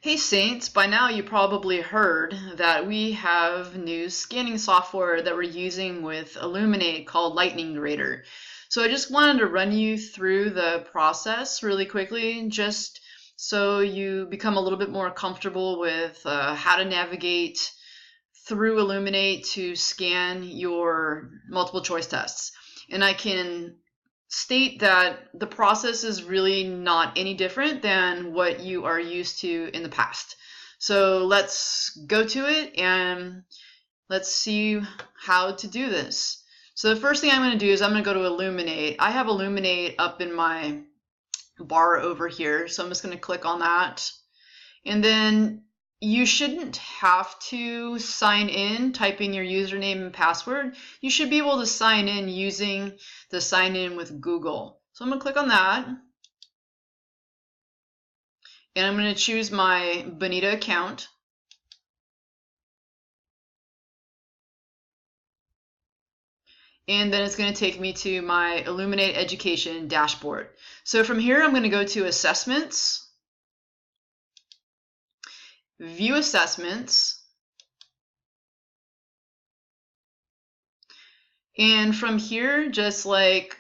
Hey Saints, by now you probably heard that we have new scanning software that we're using with Illuminate called Lightning Grader. So I just wanted to run you through the process really quickly, just so you become a little bit more comfortable with how to navigate through Illuminate to scan your multiple choice tests. And I can state that the process is really not any different than what you are used to in the past. So let's go to it and let's see how to do this. So the first thing I'm going to do is I'm going to go to Illuminate. I have Illuminate up in my bar over here, so I'm just going to click on that. And then you shouldn't have to sign in typing your username and password. You should be able to sign in using the sign in with Google. So I'm going to click on that. And I'm going to choose my Bonita account. And then it's going to take me to my Illuminate Education dashboard. So from here, I'm going to go to Assessments, View Assessments, and from here, just like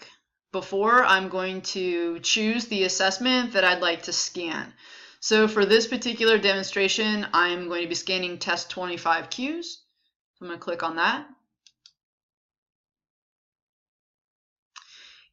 before, I'm going to choose the assessment that I'd like to scan. So for this particular demonstration, I'm going to be scanning test 25 Qs. So I'm going to click on that.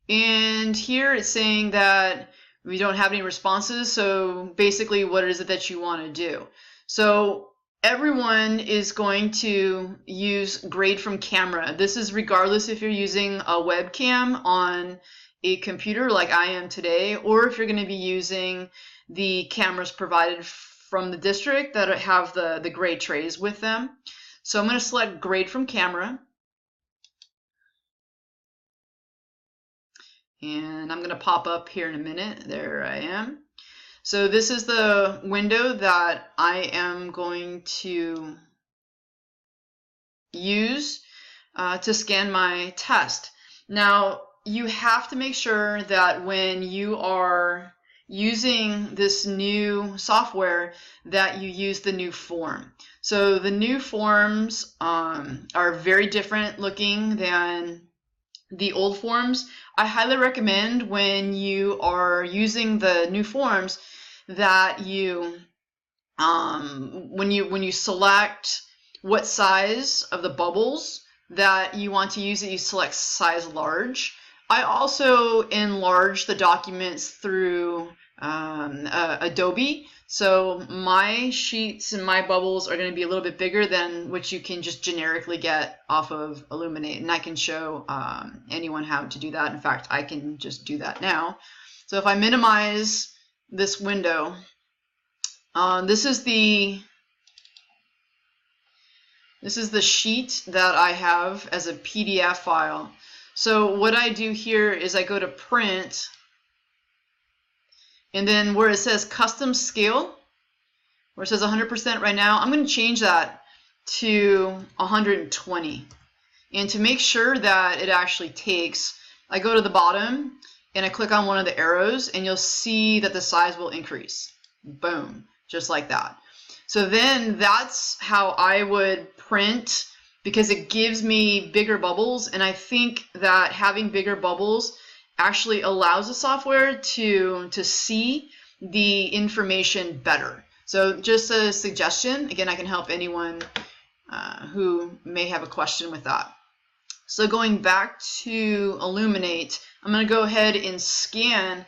And here it's saying that we don't have any responses, so basically what is it that you want to do? So everyone is going to use grade from camera. This is regardless if you're using a webcam on a computer like I am today, or if you're going to be using the cameras provided from the district that have the grade trays with them. So I'm going to select grade from camera. And I'm going to pop up here in a minute. There I am. So this is the window that I am going to use to scan my test. Now, you have to make sure that when you are using this new software that you use the new form. So the new forms are very different looking than the old forms. I highly recommend when you are using the new forms that you when you select what size of the bubbles that you want to use, that you select size large. I also enlarge the documents through Adobe, so my sheets and my bubbles are going to be a little bit bigger than what you can just generically get off of Illuminate, and I can show anyone how to do that. In fact, I can just do that now. So if I minimize this window, this is the sheet that I have as a PDF file. So what I do here is I go to print, and then where it says custom scale, where it says 100% right now, I'm going to change that to 120. And to make sure that it actually takes, I go to the bottom and I click on one of the arrows, and you'll see that the size will increase. Boom, just like that. So then that's how I would print, because it gives me bigger bubbles, and I think that having bigger bubbles actually allows the software to see the information better. So just a suggestion, again, I can help anyone who may have a question with that. So going back to Illuminate, I'm going to go ahead and scan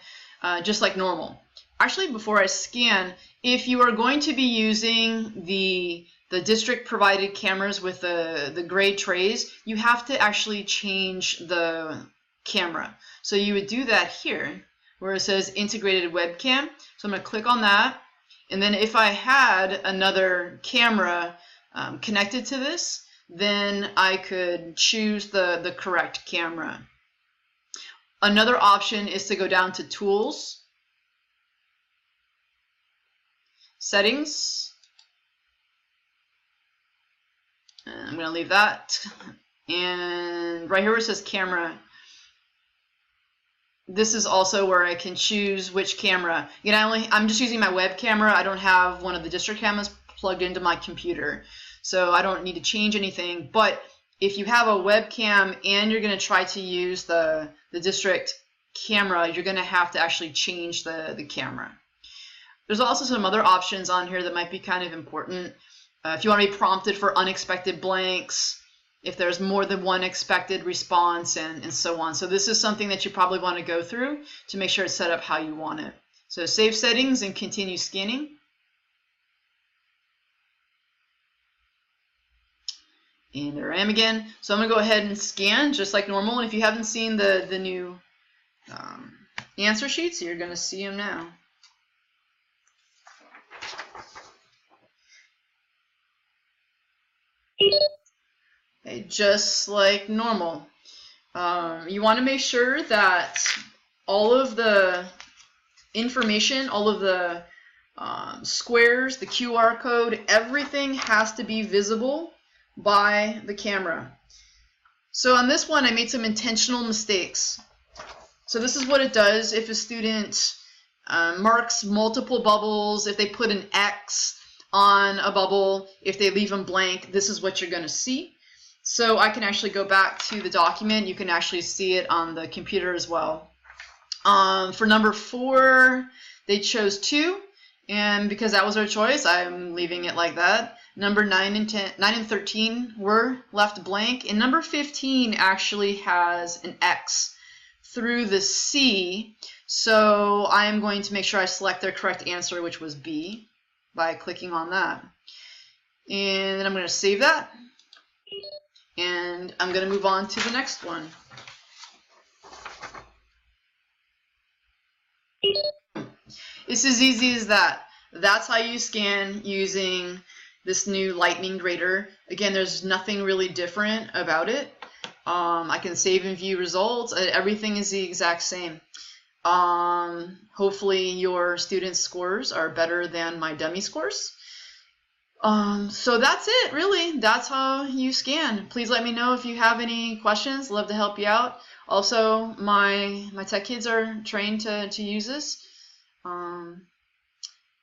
just like normal. Actually, before I scan, if you are going to be using the district provided cameras with the grade trays, you have to actually change the camera. So you would do that here where it says integrated webcam. So I'm going to click on that, and then if I had another camera connected to this, then I could choose the correct camera. Another option is to go down to Tools, Settings, and I'm going to leave that, and right here where it says camera, this is also where I can choose which camera. Again, I'm just using my web camera. I don't have one of the district cameras plugged into my computer, so I don't need to change anything. But if you have a webcam and you're going to try to use the district camera, you're going to have to actually change the camera. There's also some other options on here that might be kind of important. If you want to be prompted for unexpected blanks, if there's more than one expected response, and so on. So this is something that you probably want to go through to make sure it's set up how you want it. So save settings and continue scanning. And there I am again. So I'm going to go ahead and scan just like normal. And if you haven't seen the new answer sheets, you're going to see them now. Okay, just like normal. You want to make sure that all of the information, all of the squares, the QR code, everything has to be visible by the camera. So on this one, I made some intentional mistakes. So this is what it does if a student marks multiple bubbles, if they put an X on a bubble, if they leave them blank, this is what you're going to see. So I can actually go back to the document. You can actually see it on the computer as well. For number 4, they chose 2, and because that was our choice, I'm leaving it like that. Number 9 and 13 were left blank, and number 15 actually has an X through the C. So I'm going to make sure I select their correct answer, which was B, by clicking on that. And then I'm going to save that. And I'm going to move on to the next one. It's as easy as that. That's how you scan using this new Lightning grader. Again, there's nothing really different about it. I can save and view results. Everything is the exact same. Hopefully your students' scores are better than my dummy scores. So that's it, really. That's how you scan. Please let me know if you have any questions. Love to help you out. Also, my tech kids are trained to use this.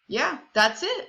Yeah, that's it.